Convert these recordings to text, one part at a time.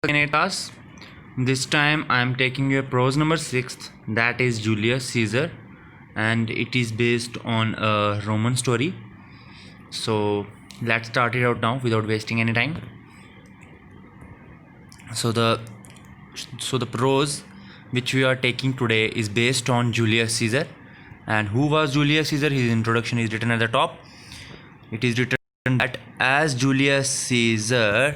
Aeneas. This time I am taking your prose number 6, that is Julius Caesar, and it is based on a Roman story. So let's start it out now without wasting any time. So the prose which we are taking today is based on Julius Caesar. And who was Julius Caesar? His introduction is written at the top. It is written that as Julius Caesar.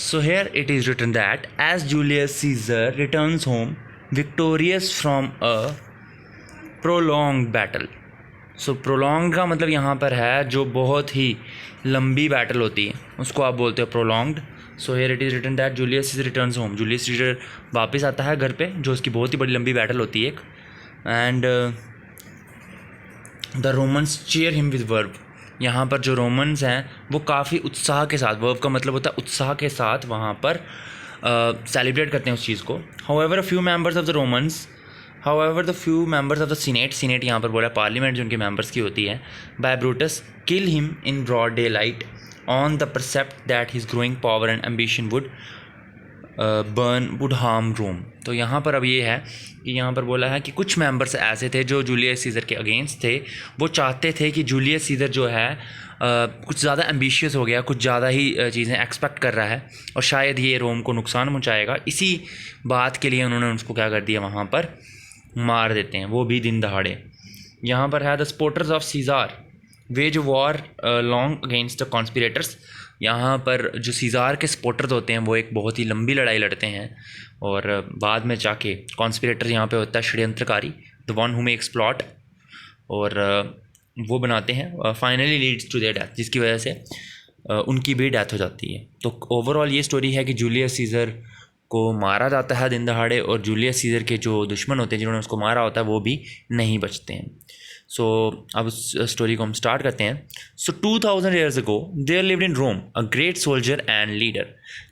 So here it is written that as Julius Caesar returns home victorious from a prolonged battle. So prolong का मतलब यहाँ पर है जो बहुत ही लंबी battle होती है उसको आप बोलते हो prolonged. So here it is written that Julius Caesar returns home. Julius Caesar वापस आता है घर पे जो उसकी बहुत ही बड़ी लंबी बैटल होती है एक. And the Romans cheer him with verb. यहाँ पर जो रोमन्स हैं वो काफ़ी उत्साह के साथ, वर्ब का मतलब होता है उत्साह के साथ, वहाँ पर सेलिब्रेट करते हैं उस चीज़ को. However few members of the senate यहाँ पर बोला पार्लियामेंट जो उनके मेंबर्स की होती है, by Brutus kill him in broad daylight on the precept that his growing power and ambition would harm Rome. तो यहाँ पर अब ये है कि यहाँ पर बोला है कि कुछ मेंबर्स ऐसे थे जो जूलियस सीजर के अगेंस्ट थे. वो चाहते थे कि जूलियस सीजर जो है कुछ ज़्यादा एम्बिशियस हो गया, कुछ ज़्यादा ही चीज़ें एक्सपेक्ट कर रहा है और शायद ये रोम को नुकसान पहुँचाएगा. इसी बात के लिए उन्होंने उसको क्या कर दिया, वहाँ पर मार देते हैं, वो भी दिन दहाड़े. यहाँ पर है the supporters of Caesar wage war long against the conspirators. यहाँ पर जो सीज़ार के सपोर्टर्स होते हैं वो एक बहुत ही लंबी लड़ाई लड़ते हैं और बाद में जाके कॉन्स्पिरेटर यहाँ पे होता है षड्यंत्रकारी, the one who makes plot, और वो बनाते हैं, finally leads to their death, जिसकी वजह से उनकी भी डेथ हो जाती है. तो ओवरऑल ये स्टोरी है कि जूलियस सीजर को मारा जाता है दिन दहाड़े और जूलियस सीजर के जो दुश्मन होते हैं जिन्होंने उसको मारा होता है वो भी नहीं बचते हैं. सो अब उस स्टोरी को हम स्टार्ट करते हैं. सो 2000 years ago there lived in Rome a great soldier and leader,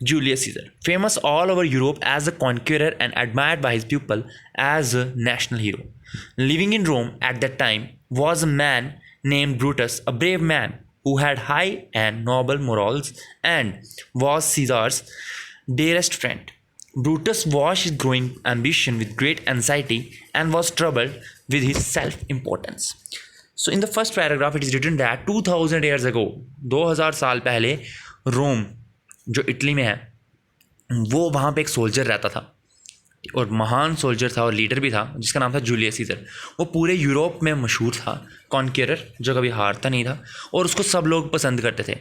Julius Caesar, famous all over Europe as a conqueror and admired by his people as a national hero. Living in Rome at that time was a man named Brutus, a brave man who had high and noble morals and was Caesar's dearest friend. Brutus watched his growing ambition with great anxiety and was troubled with his self-importance. So in the first paragraph it is written that 2000 years ago, 2000 साल पहले रोम जो Italy में है वो वहाँ पे एक soldier रहता था और महान सोल्जर था और लीडर भी था जिसका नाम था जूलियस सीजर. वो पूरे यूरोप में मशहूर था, कॉन्क्यूरर जो कभी हारता नहीं था और उसको सब लोग पसंद करते थे.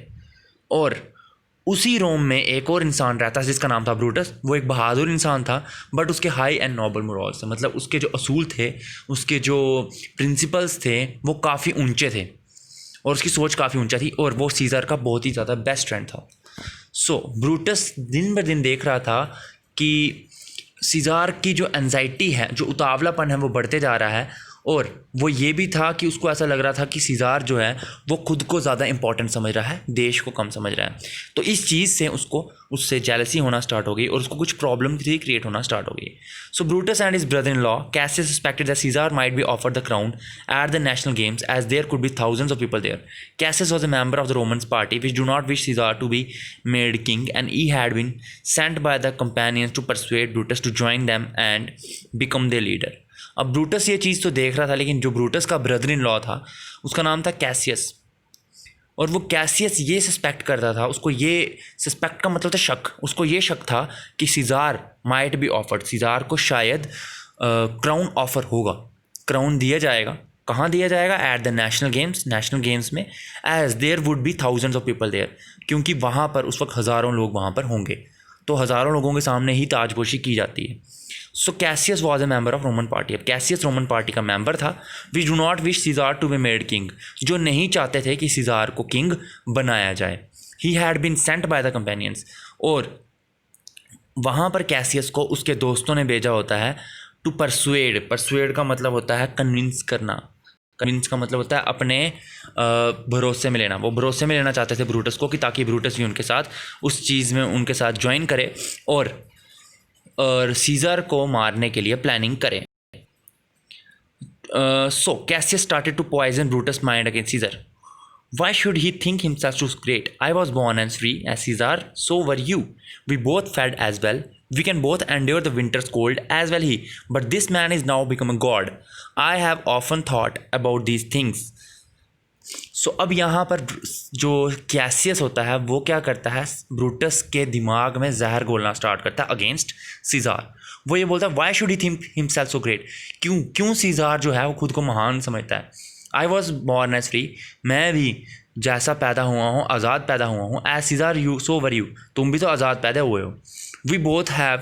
और उसी रोम में एक और इंसान रहता है जिसका नाम था ब्रूटस. वो एक बहादुर इंसान था बट उसके हाई एंड नोबल मोरल्स थे, मतलब उसके जो असूल थे, उसके जो प्रिंसिपल्स थे वो काफ़ी ऊंचे थे और उसकी सोच काफ़ी ऊंचा थी और वो सीज़र का बहुत ही ज़्यादा बेस्ट फ्रेंड था. सो ब्रूटस दिन ब दिन देख रहा था कि सीज़र की जो एंजाइटी है, जो उतावलापन है वो बढ़ते जा रहा है और वो ये भी था कि उसको ऐसा लग रहा था कि सीज़र जो है वो खुद को ज़्यादा इंपॉर्टेंट समझ रहा है, देश को कम समझ रहा है. तो इस चीज़ से उससे जेलसी होना स्टार्ट हो गई और उसको कुछ प्रॉब्लम भी क्रिएट होना स्टार्ट हो गई. So Brutus and his brother in law Cassius suspected that Caesar might be offered the crown at the national games as there could be thousands of people there. Cassius was a member of the Romans party which do not wish Caesar to be made king and he had been sent by the companions to persuade Brutus to join them and become their leader. अब Brutus ये चीज़ तो देख रहा था लेकिन जो Brutus का brother in law था उसका नाम था कैसियस और वो कैसियस ये सस्पेक्ट करता था, उसको ये सस्पेक्ट का मतलब था शक, उसको ये शक था कि Caesar might be offered, Caesar को शायद क्राउन ऑफर होगा, क्राउन दिया जाएगा. कहाँ दिया जाएगा? एट द नेशनल गेम्स में, as there would be thousands of people there, क्योंकि वहाँ पर उस वक्त हज़ारों लोग वहाँ पर होंगे तो हज़ारों लोगों के सामने ही ताजपोशी की जाती है. So Cassius was a member of Roman party. अब कैसियस रोमन पार्टी का मेंबर था. Which do not wish Caesar to be made king, जो नहीं चाहते थे कि सीज़र को किंग बनाया जाए. He had been sent by the companions, और वहाँ पर कैसियस को उसके दोस्तों ने भेजा होता है टू परसुएड का मतलब होता है कन्विंस करना, कन्विंस का मतलब होता है अपने भरोसे में लेना. वो भरोसे में लेना चाहते थे ब्रूटस को कि ताकि ब्रूटस भी उनके साथ उस चीज़ में उनके साथ ज्वाइन करे और सीज़र को मारने के लिए प्लानिंग करें. So Cassius started to poison Brutus mind against Caesar. Why should he think himself too great? I was born as free as Caesar, so were you. We both fed as well. We can both endure the winter's cold as well he. But this man is now become a god. I have often thought about these things. सो अब यहाँ पर जो Cassius होता है वो क्या करता है, ब्रूटस के दिमाग में जहर घोलना स्टार्ट करता है अगेंस्ट सीज़ार। वो ये बोलता है why should he think himself so great, क्यों सीज़ार जो है वो खुद को महान समझता है। I was born as free, मैं भी जैसा पैदा हुआ हूँ आज़ाद पैदा हुआ हूँ, as Caesar you so were you, तुम भी तो आज़ाद पैदा हुए हो। We both have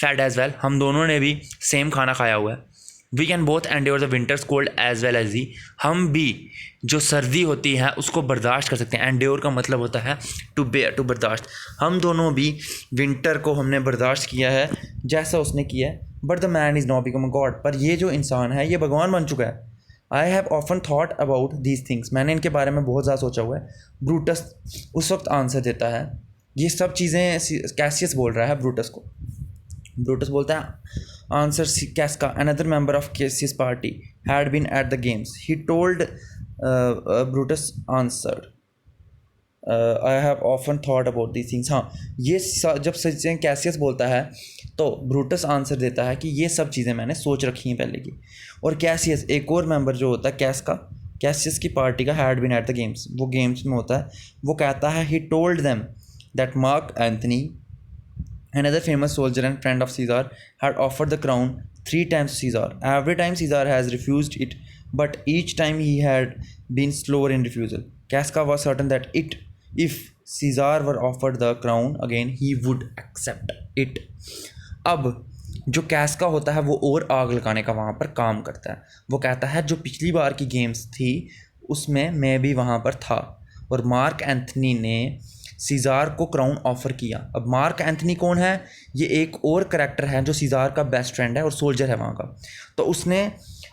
fed as well, हम दोनों ने भी सेम खाना खाया हुआ है। We can both endure the winters cold as well as he, हम भी जो सर्दी होती है उसको बर्दाश्त कर सकते हैं। एंड्योर का मतलब होता है टू बेयर, टू बर्दाश्त। हम दोनों भी विंटर को हमने बर्दाश्त किया है जैसा उसने किया है। But the man is not become a God, पर ये जो इंसान है ये भगवान बन चुका है। आई have often thought about these things, मैंने इनके बारे में बहुत ज़्यादा सोचा हुआ है। ब्रूटस उस वक्त आंसर देता है, ये सब चीज़ें कैसियस बोल रहा है ब्रूटस को। ब्रूटस बोलता है answer Casca, another member of Cassius party had been at the games, he told Brutus answer I have often thought about these things. हाँ, ये जब सचिन कैसियस बोलता है तो ब्रूटस आंसर देता है कि ये सब चीज़ें मैंने सोच रखी हैं पहले की। और कैसियस एक और मेंबर जो होता है कैसियस की पार्टी का, had been at the games, वो गेम्स में होता है, वो कहता है he told them that Mark Antony, another famous soldier and friend of Caesar, had offered the crown 3 times to Caesar. Every time Caesar has refused it, but each time he had been slower in refusal. Casca was certain that if Caesar were offered the crown again, he would accept it. अब जो कैस्का होता है वो और आग लगाने का वहाँ पर काम करता है। वो कहता है जो पिछली बार की गेम्स थी उसमें मैं भी वहाँ पर था और मार्क एंथनी ने सीज़ार को क्राउन ऑफ़र किया। अब मार्क एंथनी कौन है? ये एक और करैक्टर है जो सीज़ार का बेस्ट फ्रेंड है और सोल्जर है वहाँ का। तो उसने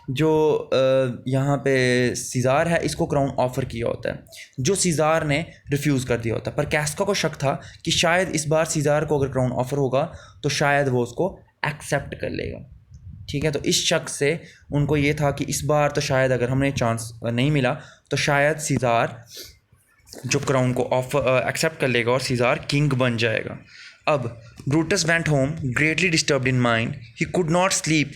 जो यहाँ पे सीज़ार है इसको क्राउन ऑफ़र किया होता है, जो सीज़ार ने रिफ्यूज़ कर दिया होता है। पर कैस्का को शक था कि शायद इस बार सीज़ार को अगर क्राउन ऑफ़र होगा तो शायद वो उसको एक्सेप्ट कर लेगा। ठीक है, तो इस शक से उनको ये था कि इस बार तो शायद अगर हमें चांस नहीं मिला तो शायद सीज़ार जो क्राउन को एक्सेप्ट कर लेगा और सीज़ार किंग बन जाएगा। अब Brutus went home greatly disturbed in mind, he could not sleep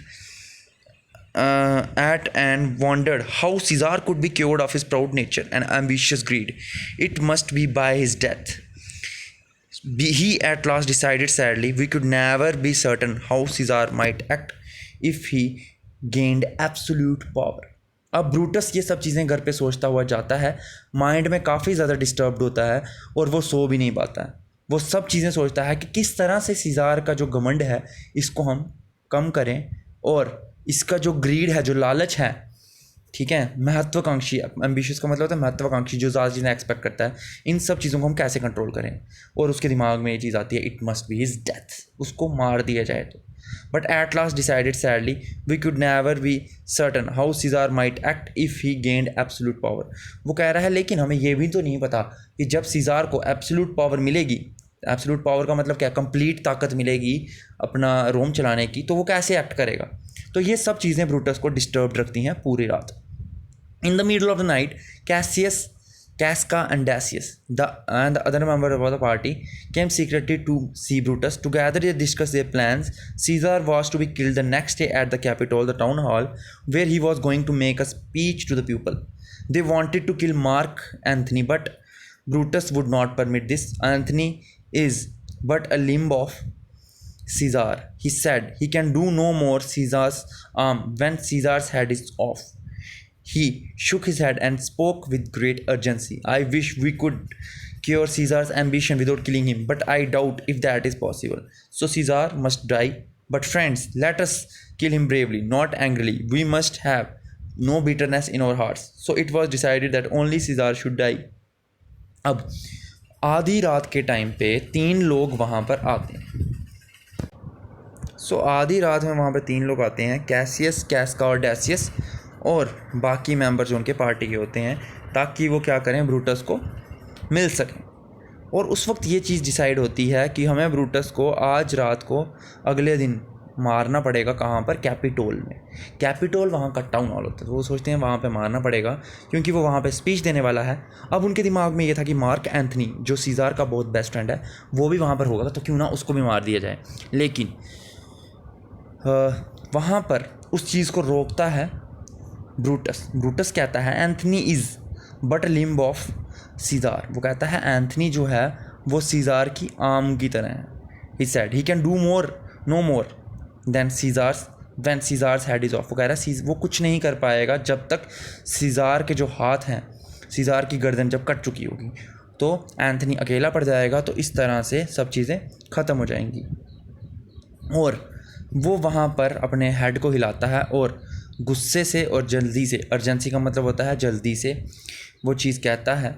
at and wondered how Caesar could be cured of his proud nature and ambitious greed. It must be by his death. He at last decided sadly, we could never be certain how Caesar might act if he gained absolute power. अब Brutus ये सब चीज़ें घर पे सोचता हुआ जाता है, माइंड में काफ़ी ज़्यादा डिस्टर्ब्ड होता है और वो सो भी नहीं पाता है। वो सब चीज़ें सोचता है कि किस तरह से सीज़ार का जो घमंड है इसको हम कम करें और इसका जो ग्रीड है, जो लालच है, ठीक है, महत्वाकांक्षी, एम्बिशियस का मतलब होता है महत्वाकांक्षी, जो ज़्यादा चीज़ें एक्सपेक्ट करता है, इन सब चीज़ों को हम कैसे कंट्रोल करें। और उसके दिमाग में ये चीज़ आती है it must be his death, उसको मार दिया जाए तो। But at last decided sadly we could never be certain how Caesar might act if he gained absolute power. वो कह रहा है लेकिन हमें ये भी तो नहीं पता कि जब सीज़ार को एब्सोल्यूट पावर मिलेगी, एब्सोल्यूट पावर का मतलब क्या, कंप्लीट ताकत मिलेगी अपना रोम चलाने की, तो वो कैसे एक्ट करेगा। तो ये सब चीज़ें ब्रूटस को डिस्टर्ब रखती हैं पूरी रात। In the middle of the night Casca and Decius and the other member of the party came secretly to see Brutus. Together they discussed their plans. Caesar was to be killed the next day at the Capitol, the town hall, where he was going to make a speech to the people. They wanted to kill Mark Antony, but Brutus would not permit this. Antony is but a limb of Caesar, he said. He can do no more Caesar's arm when Caesar's head is off. He shook his head and spoke with great urgency. I wish we could cure Caesar's ambition without killing him, but I doubt if that is possible. So Caesar must die. But friends, let us kill him bravely, not angrily. We must have no bitterness in our hearts. So it was decided that only Caesar should die. अब आधी रात के time पे 3 लोग वहाँ पर आते हैं। आधी रात में वहाँ पे 3 लोग आते हैं, कैसियस, कैस्का और डेसियस, और बाकी मेंबर जो उनके पार्टी के होते हैं, ताकि वो क्या करें, ब्रूटस को मिल सकें। और उस वक्त ये चीज़ डिसाइड होती है कि हमें ब्रूटस को आज रात को, अगले दिन मारना पड़ेगा। कहाँ पर? कैपिटोल में। कैपिटोल वहाँ का टाउन हॉल होता है, तो वो सोचते हैं वहाँ पे मारना पड़ेगा क्योंकि वो वहाँ पे स्पीच देने वाला है। अब उनके दिमाग में ये था कि मार्क एंथनी जो सीज़ार का बहुत बेस्ट फ्रेंड है वो भी वहाँ पर होगा, तो क्यों ना उसको भी मार दिया जाए। लेकिन वहाँ पर उस चीज़ को रोकता है ब्रूटस। ब्रूटस कहता है Anthony is but limb of Caesar. वो कहता है एंथनी जो है वो सीज़ार की आर्म की तरह है। He said he can do no more than Caesar's when Caesar's head is off. वो कह रहा है वो कुछ नहीं कर पाएगा जब तक सीज़ार के जो हाथ हैं, सीज़ार की गर्दन जब कट चुकी होगी तो एंथनी अकेला पड़ जाएगा, तो इस तरह से सब चीज़ें ख़त्म हो जाएंगी। और वो वहाँ पर अपने हेड को हिलाता है और गुस्से से और जल्दी से, अर्जेंसी का मतलब होता है जल्दी से, वो चीज़ कहता है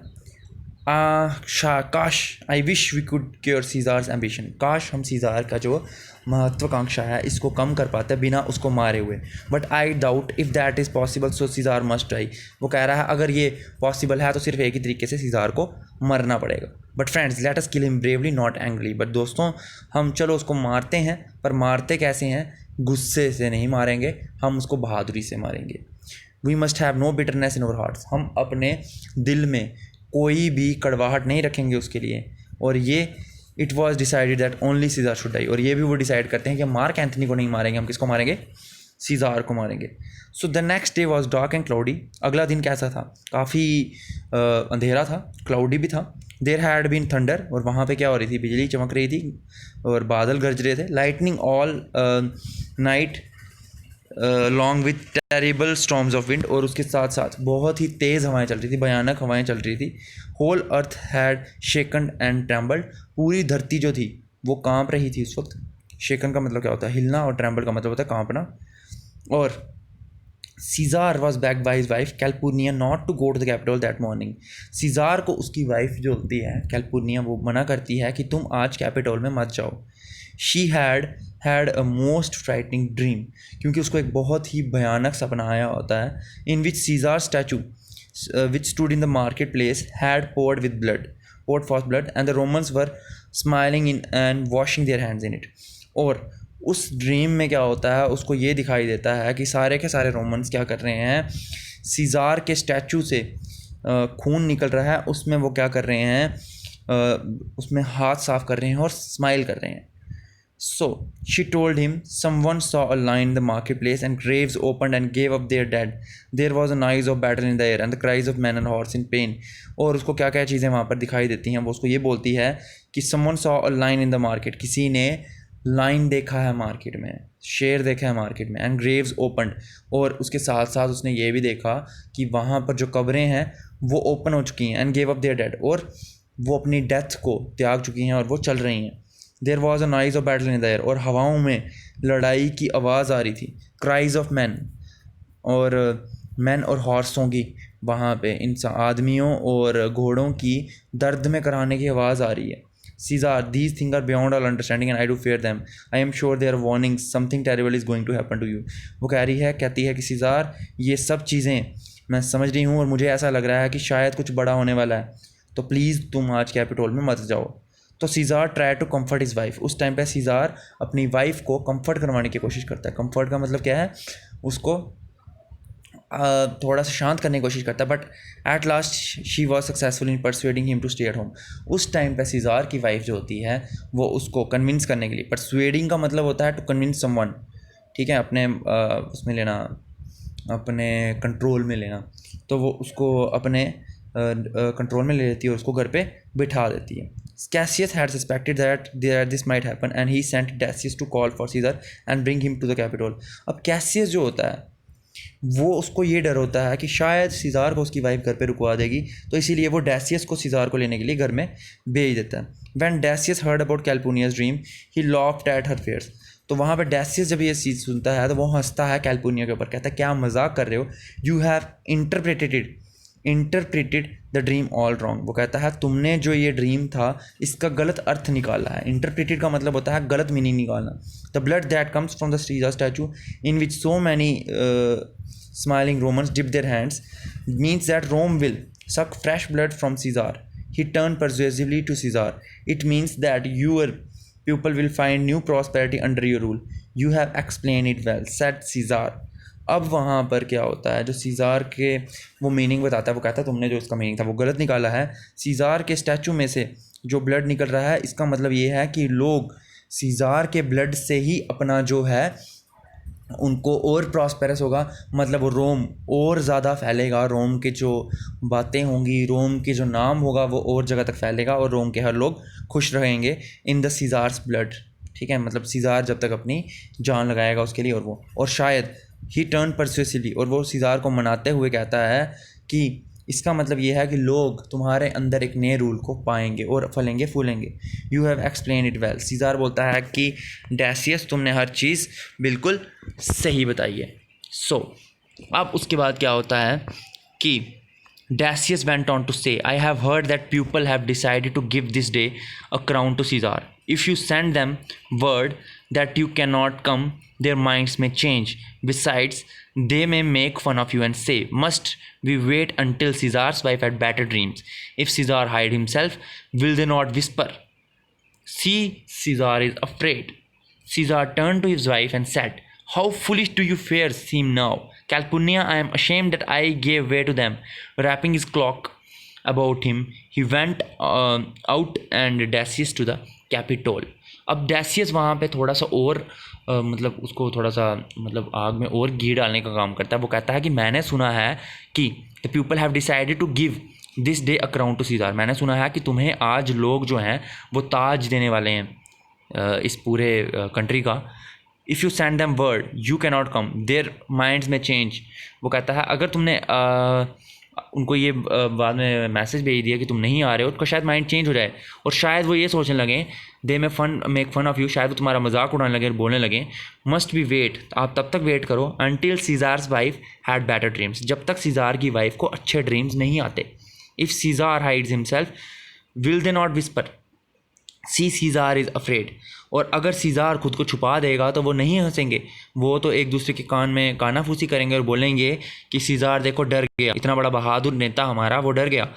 काश I wish we could cure Caesar's ambition. काश हम सीज़ार का जो महत्वाकांक्षा है इसको कम कर पाते बिना उसको मारे हुए। But I doubt if that is possible so Caesar must die. वो कह रहा है अगर ये पॉसिबल है तो सिर्फ एक ही तरीके से सीज़ार को मरना पड़ेगा। But friends let us kill him bravely not angry. But दोस्तों हम चलो उसको मारते हैं, पर मारते कैसे हैं? गुस्से से नहीं मारेंगे, हम उसको बहादुरी से मारेंगे। We must have no bitterness in our hearts. हम अपने दिल में कोई भी कड़वाहट नहीं रखेंगे उसके लिए। और ये it was decided that only Caesar should die. और ये भी वो डिसाइड करते हैं कि मार्क एंथनी को नहीं मारेंगे, हम किसको मारेंगे? सीज़ार को मारेंगे। So the next day was dark and cloudy. अगला दिन कैसा था? काफ़ी अंधेरा था, क्लाउडी भी था। देयर हैड बीन थंडर, और वहाँ पे क्या हो रही थी? बिजली चमक रही थी और बादल गरज रहे थे। Lightning all night long with terrible storms of wind, और उसके साथ साथ बहुत ही तेज़ हवाएं चल रही थी, भयानक हवाएं चल रही थी। Whole earth had shaken and trembled. पूरी धरती जो थी वो कांप रही थी उस वक्त। शेकन का मतलब क्या होता है? हिलना, और ट्रैम्बल का मतलब होता है कांपना। और Caesar was back by his wife Calpurnia not to go to the Capitol that morning. Caesar को उसकी वाइफ जो होती है कैल्पुर्निया, वो मना करती है कि तुम आज कैपिटल में मत जाओ। She had a most frightening dream, क्योंकि उसको एक बहुत ही भयानक सपना आया होता है। In which Caesar statue which stood in the market place had poured forth blood and the Romans were smiling in and washing their hands in it। और उस ड्रीम में क्या होता है? उसको ये दिखाई देता है कि सारे के सारे रोमन्स क्या कर रहे हैं? सीज़ार के स्टैचू से खून निकल रहा है, उसमें वो क्या कर रहे हैं? उसमें हाथ साफ कर रहे हैं और स्माइल कर रहे हैं। So she told him, someone saw a lion in the marketplace and graves opened and gave up their dead. There was a noise of battle in the air and the cries of men and horse in pain। और उसको क्या क्या चीज़ें वहाँ पर दिखाई देती हैं? वो उसको ये बोलती है कि someone saw a lion in the market, किसी ने लाइन देखा है मार्केट में, शेर देखा है मार्केट में। एंड ग्रेव्स ओपनड, और उसके साथ साथ उसने ये भी देखा कि वहाँ पर जो कब्रें हैं वो ओपन हो चुकी हैं। And gave up their dead, और वो अपनी डेथ को त्याग चुकी हैं और वो चल रही हैं। There was a noise of battle in the air, और हवाओं में लड़ाई की आवाज़ आ रही थी। क्राइज ऑफ मैन, और मैन और हॉर्सों की, वहाँ पे इंसान आदमियों और घोड़ों की दर्द में कराने की आवाज़ आ रही है। Caesar, these things are beyond all understanding and I do fear them. I am sure they are warnings. Something terrible is going to happen to you। वो कहती है कि सीज़ार, ये सब चीज़ें मैं समझ रही हूँ और मुझे ऐसा लग रहा है कि शायद कुछ बड़ा होने वाला है, तो प्लीज़ तुम आज कैपिटल में मत जाओ। तो Caesar try to comfort his wife. उस टाइम पे सीज़ार अपनी वाइफ को कम्फर्ट करवाने की कोशिश करता है। कम्फर्ट का मतलब क्या है? उसको थोड़ा सा शांत करने की कोशिश करता है। But at last she was successful in persuading him to stay at home. उस टाइम पे सीज़ार की वाइफ जो होती है वो उसको कन्विंस करने के लिए, परसुएडिंग का मतलब होता है टू कन्विंस समवन, ठीक है, अपने उसमें लेना, अपने कंट्रोल में लेना। तो वो उसको अपने कंट्रोल में ले लेती है और उसको घर पे बिठा देती है। Cassius had suspected that this might happen and he sent Decius to call for Caesar and bring him to the capital। अब Cassius जो होता है वो उसको ये डर होता है कि शायद सीज़ार को उसकी वाइफ घर पे रुकवा देगी, तो इसीलिए वो डेसियस को सीज़ार को लेने के लिए घर में भेज देता है। When Decius heard about Calpurnia's dream, he laughed at her fears। तो वहाँ पर डेसियस जब ये चीज़ सुनता है तो वो हंसता है कैल्पुनिया के ऊपर, कहता है क्या मजाक कर रहे हो? You have interpreted the dream all wrong. वो कहता है तुमने जो ये ड्रीम था इसका गलत अर्थ निकाला है। इंटरप्रेटेड का मतलब होता है गलत मीनिंग निकालना। The blood that comes from the Caesar statue in which so many smiling Romans dip their hands means that Rome will suck fresh blood from Caesar। He turned persuasively to Caesar। It means that your people will find new prosperity under your rule, you have explain it well, said Caesar. अब वहाँ पर क्या होता है, जो सीज़ार के वो meaning बताता है, वो कहता है तुमने जो इसका मीनिंग था वो गलत निकाला है। सीज़ार के स्टैचू में से जो ब्लड निकल रहा है, इसका मतलब ये है कि लोग सीज़ार के ब्लड से ही अपना जो है उनको और प्रॉस्पेरस होगा, मतलब वो रोम और ज़्यादा फैलेगा, रोम के जो बातें होंगी, रोम के जो नाम होगा वो और जगह तक फैलेगा और रोम के हर लोग खुश रहेंगे इन द सीज़ार्स ब्लड। ठीक है, मतलब सीज़ार जब तक अपनी जान लगाएगा उसके लिए। और शायद ही टर्न परसुएसिवली, और वो सीज़ार को मनाते हुए कहता है कि इसका मतलब ये है कि लोग तुम्हारे अंदर एक नए रूल को पाएंगे और फलेंगे फूलेंगे। You have explain it well. Caesar बोलता है कि डेसियस तुमने हर चीज़ बिल्कुल सही बताई है। अब उसके बाद क्या होता है कि Dacius went on to say, I have heard that people have decided to give this day a crown to Caesar. If you send them word that you cannot come, their minds may change. Besides, they may make fun of you and say, must we wait until Caesar's wife had better dreams? If Caesar hide himself, will they not whisper, see, Caesar is afraid? Caesar turned to his wife and said, how foolish do your fears seem now, Calpurnia. I am ashamed that I gave way to them. Wrapping his cloak about him, he went out and Dacius to the Capitol. अब डेसियस वहाँ पे थोड़ा सा और मतलब उसको थोड़ा सा मतलब आग में और घी डालने का काम करता है। वो कहता है कि मैंने सुना है कि the people have decided to give this day a crown to Caesar. मैंने सुना है कि तुम्हें आज लोग जो हैं वो ताज देने वाले हैं इस पूरे कंट्री का। If you send them word you can not come, their minds में चेंज। वो कहता है अगर तुमने उनको ये बाद में मैसेज भेज दिया कि तुम नहीं आ रहे हो, तो शायद माइंड चेंज हो जाए और शायद वो ये सोचने लगें, दे में मेक फन ऑफ यू, शायद वो तुम्हारा मजाक उड़ाने लगे और बोलने लगे मस्ट बी वेट, आप तब तक वेट करो until Caesar's wife had better dreams, जब तक सीज़ार की वाइफ को अच्छे ड्रीम्स नहीं आते। If Caesar hides himself will they not whisper, see Caesar is afraid. और अगर सीज़ार खुद को छुपा देगा तो वो नहीं हंसेंगे, वो तो एक दूसरे के कान में कानाफूसी करेंगे और बोलेंगे कि सीज़ार देखो डर गया, इतना बड़ा बहादुर नेता हमारा वो डर गया।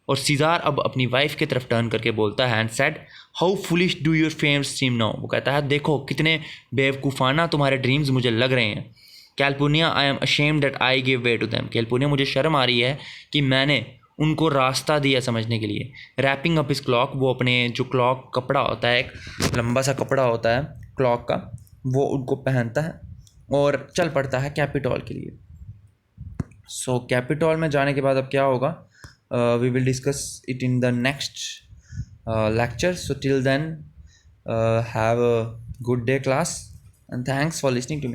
और सीज़ार अब अपनी वाइफ की तरफ टर्न करके बोलता है and said, how foolish do your fames seem now. वो कहता है देखो कितने बेवकूफ़ाना तुम्हारे ड्रीम्स मुझे लग रहे हैं। Calpurnia, I am ashamed that I give way to them. Calpurnia, मुझे शर्म आ रही है कि मैंने उनको रास्ता दिया समझने के लिए। रैपिंग अप इस क्लॉक, वो अपने जो क्लॉक कपड़ा होता है, एक लंबा सा कपड़ा होता है क्लॉक का, वो उनको पहनता है और चल पड़ता है कैपिटॉल के लिए। सो कैपिटॉल में जाने के बाद अब क्या होगा, we will discuss it in the next lecture. So till then, have a good day class, and thanks for listening to me.